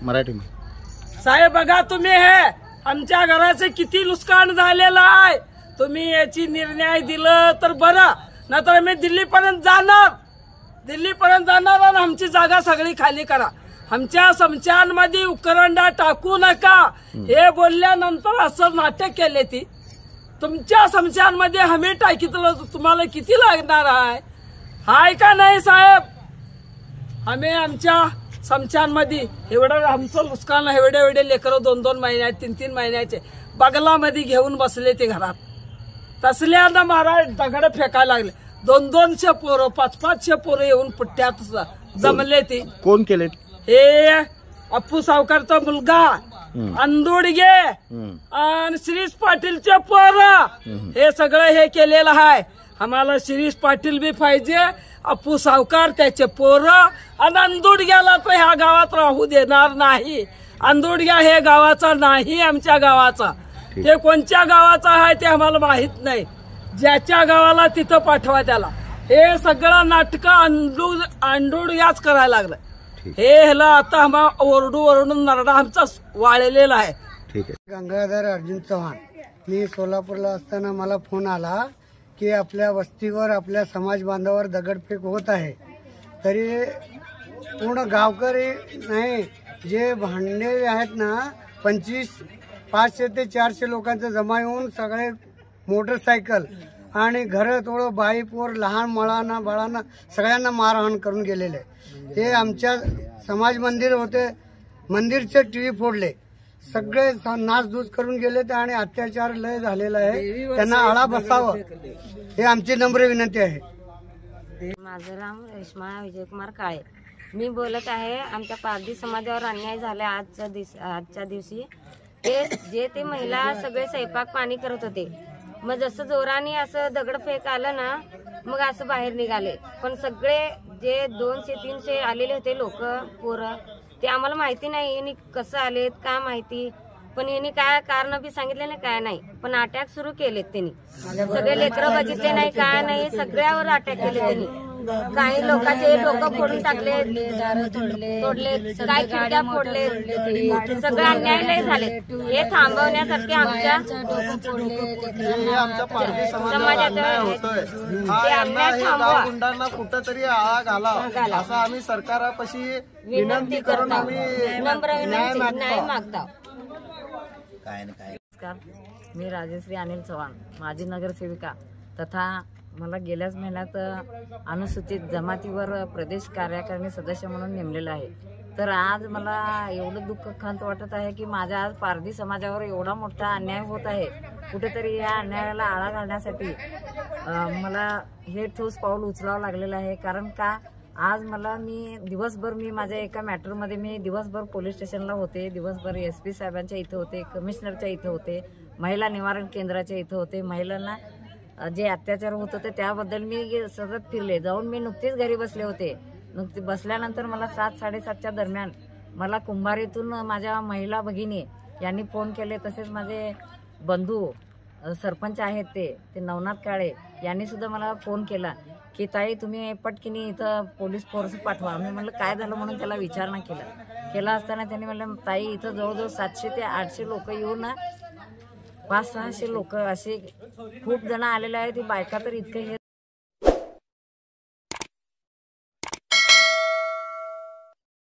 मराठी साहेब बघा तुम्ही हे आमच्या घराचे किती नुकसान झालेलं आहे, तुम्ही याची निर्णय दिलं तर बरं, नाहीतर मी दिल्लीपर्यंत जाणार आणि आमची जागा सगळी खाली करा, आमच्या समशानमध्ये उकरंडा टाकू नका हे बोलल्यानंतर असं नाटक केले ती तुमच्या समशानमध्ये हमी टाकीतलं तुम्हाला किती लागणार आहे हाय का नाही साहेब? आम्ही आमच्या समशानमध्ये एवढं आमचं नुकसान एवढे लेकरं 2-2 महिन्याचे 3-3 महिन्याचे बगलामध्ये घेऊन बसले ते घरात, तसल्यानं महाराज दगड फेकायला लागले, 200-200 पोरं 500-500 पोरं येऊन पुट्ट्यात जमले ते. कोण केले? हे अप्पू सावकारचा मुलगा अंदुडगे आणि शिरीष पाटीलचे पोरं हे सगळं हे केलेलं आहे. आम्हाला शिरीष पाटील बी पाहिजे, अप्पू सावकार त्याचे पोरं, आणि अंदुडग्याला तर ह्या गावात राहू देणार नाही. अंदुडग्या हे गावाचा नाही, आमच्या गावाचा. ते कोणत्या गावाचा आहे ते आम्हाला माहित नाही, ज्याच्या गावाला तिथं पाठवा त्याला. हे सगळं नाटक अंदुडग्याच करायला लागलं. हे ह्याला आता आम्हाला ओरडून नरडा आमचा वाळलेला आहे. ठीक आहे. गंगाधर अर्जुन चव्हाण. मी सोलापूरला असताना मला फोन आला की आपल्या वस्तीवर आपल्या समाज बांधवावर दगडफेक होत आहे. तरी पूर्ण गावकरी नाही, जे भांडे आहेत ना 500 ते 400 लोकांचं जमा येऊन सगळे मोटरसायकल आणि घर थोडं बाईकवर लहान मुलांना बाळांना सगळ्यांना मारहाण करून गेलेले. हे आमच्या समाज मंदिर होते, मंदिरचे टीव्ही फोडले, सगळे नासधूस करून गेले आणि अत्याचार लय झालेला आहे. त्यांना आळा बसावं हे आमची नम्र विनंती आहे. माझं नाव रेश्मा विजयकुमार काळे. मी बोलत आहे. आमच्या पारधी समाजावर अन्याय झाला आजच्या दिवशी. ते महिला सगळे स्वयंपाक पाणी करत होते. मग जसं जोराने असं दगडफेक आलं ना, मग असं बाहेर निघाले. पण सगळे जे 200-300 आलेले होते लोक पोरं, ते आम्हाला माहिती नाही यांनी कसं आलेत का माहिती, पण यांनी काय कारण बी सांगितले नाही काय नाही. पण अटॅक सुरू केलेत त्यांनी. सगळे लेकरं बघितले नाही काय नाही, सगळ्यावर अटॅक केले त्यांनी. काही लोकांचे डोकं फोडून टाकले, तोडले, काही खिडक्या फोडले, सगळे अन्याय झाले. हे थांबवण्यासाठी आमच्या अन्याय थांबवा, गुंडांना कुठंतरी आळा घाला असं आम्ही सरकारापाशी विनंती करून आम्ही न्याय मागता. नमस्कार, मी राजश्री अनिल चव्हाण, माजी नगरसेविका तथा मला गेल्याच महिन्यात अनुसूचित जमातीवर प्रदेश कार्यकारिणी सदस्य म्हणून नेमलेलं आहे. तर आज मला एवढं दुःख खंत वाटत आहे की माझ्या आज पारधी समाजावर एवढा मोठा अन्याय होत आहे. कुठेतरी या अन्यायाला आळा घालण्यासाठी मला हे ठोस पाऊल उचलावं लागलेलं आहे. कारण का आज मी दिवसभर माझ्या एका मॅटरमध्ये मी दिवसभर पोलीस स्टेशनला होते, दिवसभर SP साहेबांच्या इथं होते, कमिशनरच्या इथं होते, महिला निवारण केंद्राच्या इथं होते. महिलांना जे अत्याचार होत होते त्याबद्दल मी सतत फिरले. जाऊन मी नुकतीच घरी बसले होते. बसल्यानंतर मला 7-7:30च्या दरम्यान मला कुंभारीतून माझ्या महिला भगिनी यांनी फोन केले. तसेच माझे बंधू सरपंच आहेत ते नवनाथ काळे यांनी सुद्धा मला फोन केला की ताई तुम्ही पटकिनी इथं पोलीस फोर्स पाठवा. मी म्हणलं काय झालं म्हणून त्याला विचारणा केला असताना त्यांनी म्हणलं ताई इथं जवळजवळ 700 ते 800 लोक येऊन 500-600 लोक असे खूप जण आलेले आहेत. ती बायका तर इतके हे